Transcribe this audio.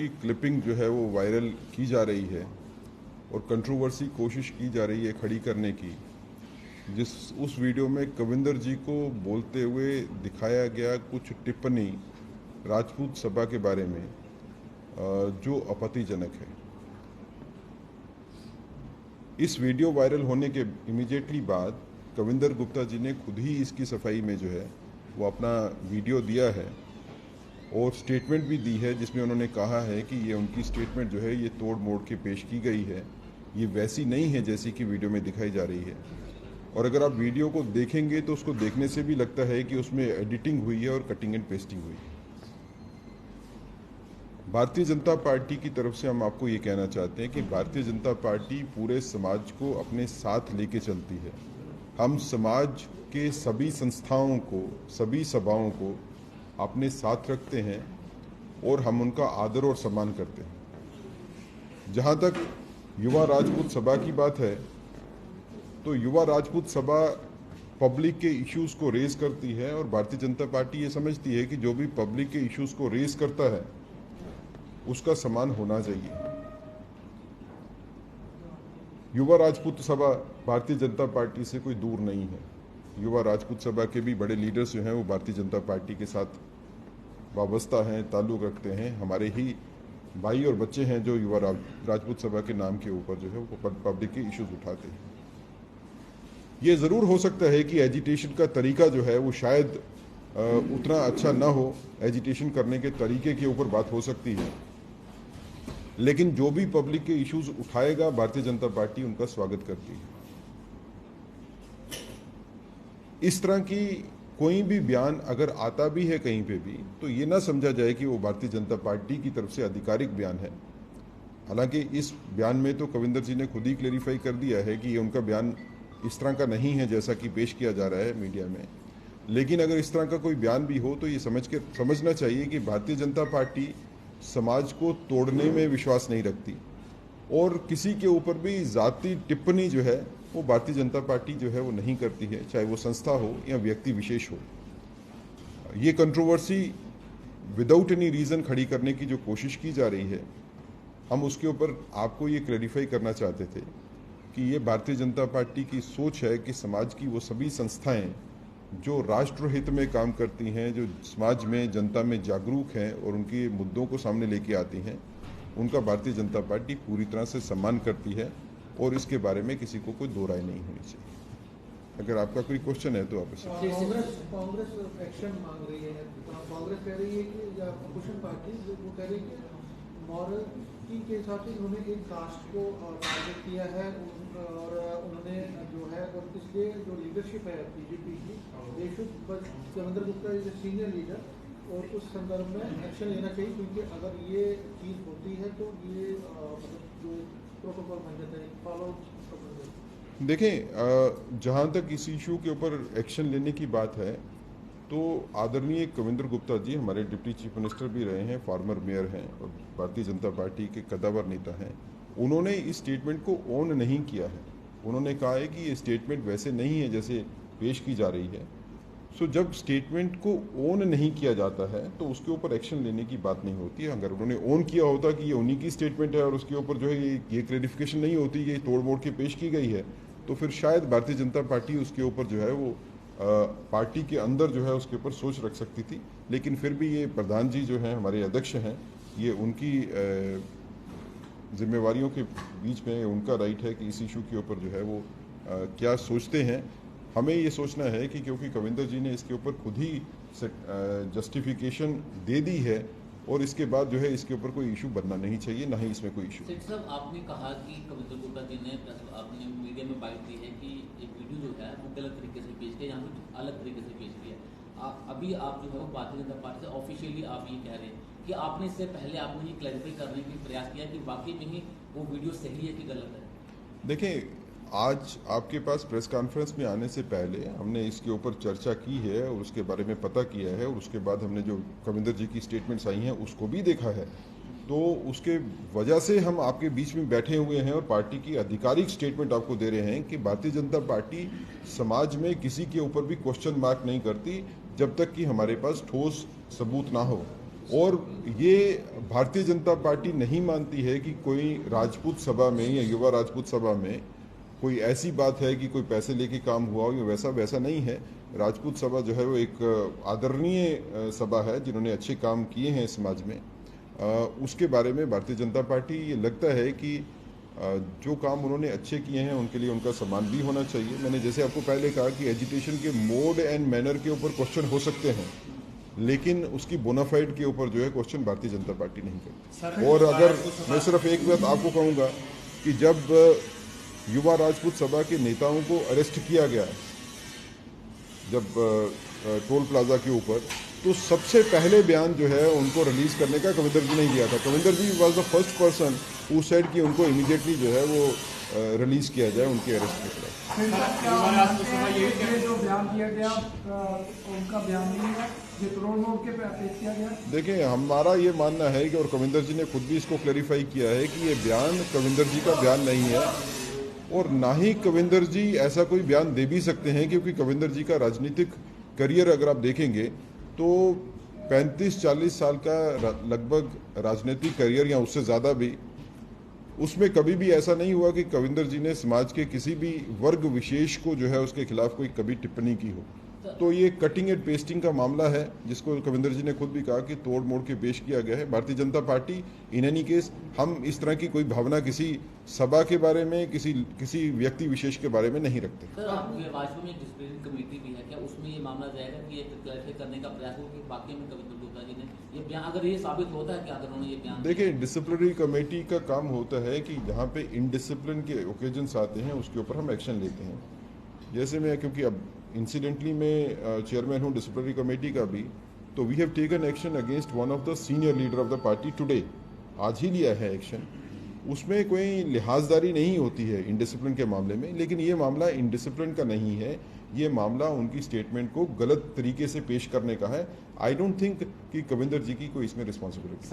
की क्लिपिंग जो है वो वायरल की जा रही है और कंट्रोवर्सी कोशिश की जा रही है खड़ी करने की, जिस उस वीडियो में कविंदर जी को बोलते हुए दिखाया गया कुछ टिप्पणी राजपूत सभा के बारे में जो आपत्तिजनक है। इस वीडियो वायरल होने के इमीडिएटली बाद कविंदर गुप्ता जी ने खुद ही इसकी सफाई में जो है वो अपना वीडियो दिया है और स्टेटमेंट भी दी है, जिसमें उन्होंने कहा है कि ये उनकी स्टेटमेंट जो है ये तोड़ मोड़ के पेश की गई है, ये वैसी नहीं है जैसी कि वीडियो में दिखाई जा रही है। और अगर आप वीडियो को देखेंगे तो उसको देखने से भी लगता है कि उसमें एडिटिंग हुई है और कटिंग एंड पेस्टिंग हुई है। भारतीय जनता पार्टी की तरफ से हम आपको ये कहना चाहते हैं कि भारतीय जनता पार्टी पूरे समाज को अपने साथ लेके चलती है। हम समाज के सभी संस्थाओं को, सभी सभाओं को अपने साथ रखते हैं और हम उनका आदर और सम्मान करते हैं। जहाँ तक युवा राजपूत सभा की बात है, तो युवा राजपूत सभा पब्लिक के इश्यूज़ को रेज करती है और भारतीय जनता पार्टी ये समझती है कि जो भी पब्लिक के इश्यूज़ को रेज करता है उसका सम्मान होना चाहिए। युवा राजपूत सभा भारतीय जनता पार्टी से कोई दूर नहीं है। युवा राजपूत सभा के भी बड़े लीडर्स जो हैं वो भारतीय जनता पार्टी के साथ वाबस्ता हैं, ताल्लुक़ रखते हैं। हमारे ही भाई और बच्चे हैं जो युवा राजपूत सभा के नाम के ऊपर जो है वो पब्लिक के इश्यूज उठाते हैं। ये ज़रूर हो सकता है कि एजिटेशन का तरीका जो है वो शायद उतना अच्छा ना हो, एजिटेशन करने के तरीके के ऊपर बात हो सकती है, लेकिन जो भी पब्लिक के इश्यूज उठाएगा भारतीय जनता पार्टी उनका स्वागत करती है। इस तरह की कोई भी बयान अगर आता भी है कहीं पे भी, तो ये ना समझा जाए कि वो भारतीय जनता पार्टी की तरफ से आधिकारिक बयान है। हालांकि इस बयान में तो कविंदर जी ने खुद ही क्लेरिफाई कर दिया है कि ये उनका बयान इस तरह का नहीं है जैसा कि पेश किया जा रहा है मीडिया में। लेकिन अगर इस तरह का कोई बयान भी हो तो ये समझना चाहिए कि भारतीय जनता पार्टी समाज को तोड़ने में विश्वास नहीं रखती और किसी के ऊपर भी जाती टिप्पणी जो है वो भारतीय जनता पार्टी जो है वो नहीं करती है, चाहे वो संस्था हो या व्यक्ति विशेष हो। ये कंट्रोवर्सी विदाउट एनी रीज़न खड़ी करने की जो कोशिश की जा रही है, हम उसके ऊपर आपको ये क्लैरिफाई करना चाहते थे कि ये भारतीय जनता पार्टी की सोच है कि समाज की वो सभी संस्थाएं जो राष्ट्रहित में काम करती हैं, जो समाज में जनता में जागरूक हैं और उनके मुद्दों को सामने लेके आती हैं, उनका भारतीय जनता पार्टी पूरी तरह से सम्मान करती है और इसके बारे में किसी को कोई दो राय नहीं होनी चाहिए। अगर आपका कोई क्वेश्चन है तो आप कांग्रेस एक्शन मांग रही है। कांग्रेस कह रही है कि या अपोजिशन पार्टी वो कह रही है कि मॉरलिटी के हिसाब से उन्होंने एक कास्ट को टारगेट किया है और उन्होंने जो है और इसलिए जो लीडरशिप है बीजेपी की, they should Kavinder Gupta is a senior leader और उस संदर्भ में एक्शन लेना चाहिए, क्योंकि अगर ये चीज़ होती है तो ये जो प्रोटोकॉल बन जाता है फॉलो। देखें, जहाँ तक इस इशू के ऊपर एक्शन लेने की बात है तो आदरणीय कविंदर गुप्ता जी हमारे डिप्टी चीफ मिनिस्टर भी रहे हैं, फॉर्मर मेयर हैं और भारतीय जनता पार्टी के कद्दावर नेता हैं। उन्होंने इस स्टेटमेंट को ऑन नहीं किया है। उन्होंने कहा है कि ये स्टेटमेंट वैसे नहीं है जैसे पेश की जा रही है। सो जब स्टेटमेंट को ऑन नहीं किया जाता है तो उसके ऊपर एक्शन लेने की बात नहीं होती है। अगर उन्होंने ऑन किया होता कि ये उन्हीं की स्टेटमेंट है और उसके ऊपर जो है ये क्लैरिफिकेशन नहीं होती, ये तोड़ मोड़ के पेश की गई है, तो फिर शायद भारतीय जनता पार्टी उसके ऊपर जो है वो पार्टी के अंदर जो है उसके ऊपर सोच रख सकती थी। लेकिन फिर भी ये प्रधान जी जो हैं, हमारे अध्यक्ष हैं, ये उनकी जिम्मेवारियों के बीच में उनका राइट है कि इस इशू के ऊपर जो है वो क्या सोचते हैं। हमें ये सोचना है कि क्योंकि कविंदर जी ने इसके ऊपर खुद ही जस्टिफिकेशन दे दी है और इसके बाद जो है इसके ऊपर कोई इशू बनना नहीं चाहिए, ना ही इसमें कोई इशू। साहब, आपने कहा कि कविंदर गुप्ता जी ने आपने मीडिया में बात दी है कि एक वीडियो जो है वो गलत तरीके से पेश किया, यहाँ पे अलग तरीके से पेश किया। अभी आप जो है वो भारतीय जनता पार्टी से ऑफिशियली आप ये कह रहे हैं कि आपने इससे पहले आपने ये क्लैरिफाई करने की प्रयास किया कि वाकई में ही वो वीडियो सही है कि गलत है। देखें, आज आपके पास प्रेस कॉन्फ्रेंस में आने से पहले हमने इसके ऊपर चर्चा की है और उसके बारे में पता किया है और उसके बाद हमने जो कविंदर जी की स्टेटमेंट्स आई हैं उसको भी देखा है। तो उसके वजह से हम आपके बीच में बैठे हुए हैं और पार्टी की आधिकारिक स्टेटमेंट आपको दे रहे हैं कि भारतीय जनता पार्टी समाज में किसी के ऊपर भी क्वेश्चन मार्क नहीं करती जब तक कि हमारे पास ठोस सबूत ना हो। और ये भारतीय जनता पार्टी नहीं मानती है कि कोई राजपूत सभा में या युवा राजपूत सभा में कोई ऐसी बात है कि कोई पैसे लेके काम हुआ हो, या वैसा नहीं है। राजपूत सभा जो है वो एक आदरणीय सभा है जिन्होंने अच्छे काम किए हैं समाज में। उसके बारे में भारतीय जनता पार्टी ये लगता है कि जो काम उन्होंने अच्छे किए हैं उनके लिए उनका सम्मान भी होना चाहिए। मैंने जैसे आपको पहले कहा कि एजिटेशन के मोड एंड मैनर के ऊपर क्वेश्चन हो सकते हैं, लेकिन उसकी बोनाफाइड के ऊपर जो है क्वेश्चन भारतीय जनता पार्टी नहीं करती। और अगर मैं सिर्फ एक बात आपको कहूँगा कि जब युवा राजपूत सभा के नेताओं को अरेस्ट किया गया जब टोल प्लाजा के ऊपर, तो सबसे पहले बयान जो है उनको रिलीज करने का कविंदर जी ने दिया था। Kavinder ji was the first person who said कि उनको इमीडिएटली जो है वो रिलीज किया जाए उनके अरेस्ट के खिलाफ। जो बयान दिया गया उनका बयान नहीं है, ये तोड़ मोड़ के पेश किया गया। देखिए, हमारा ये मानना है कि, और कविंदर जी ने खुद भी इसको क्लैरिफाई किया है कि ये बयान कविंदर जी का बयान नहीं है, और ना ही कविंदर जी ऐसा कोई बयान दे भी सकते हैं, क्योंकि कविंदर जी का राजनीतिक करियर अगर आप देखेंगे तो 35-40 साल का लगभग राजनीतिक करियर या उससे ज़्यादा भी, उसमें कभी भी ऐसा नहीं हुआ कि कविंदर जी ने समाज के किसी भी वर्ग विशेष को जो है उसके खिलाफ कोई कभी टिप्पणी की हो। तो ये कटिंग एंड पेस्टिंग का मामला है जिसको कविंदर जी ने खुद भी कहा कि तोड़ मोड़ के पेश किया गया है। Bharatiya Janata party in any case, हम इस तरह की कोई भावना किसी सभा के बारे में, किसी व्यक्ति विशेष के बारे में नहीं रखते। सर, वास्तव में डिसिप्लिन कमेटी भी है क्या, उसमें ये मामला जाएगा कि ये क्लैरिफाई करने का प्रयास हो कि वाकई में कविंदर गुप्ता जी ने ये बयान, अगर ये साबित होता है कि अगर उन्होंने ये बयान, देखिए, डिसिप्लिनरी कमेटी का काम होता है कि जहाँ पे इनडिसिप्लिन के ओकेजन्स आते हैं उसके ऊपर हम एक्शन लेते हैं। जैसे मैं, क्योंकि अब इंसिडेंटली मैं चेयरमैन हूँ डिसिप्लिनरी कमेटी का भी, तो we have taken action against one of the senior leader of the party today. आज ही लिया है एक्शन। उसमें कोई लिहाजदारी नहीं होती है इनडिसिप्लिन के मामले में, लेकिन ये मामला इनडिसिप्लिन का नहीं है, ये मामला उनकी स्टेटमेंट को गलत तरीके से पेश करने का है। आई डोंट थिंक कि कविंदर जी की कोई इसमें रिस्पॉन्सिबिलिटी।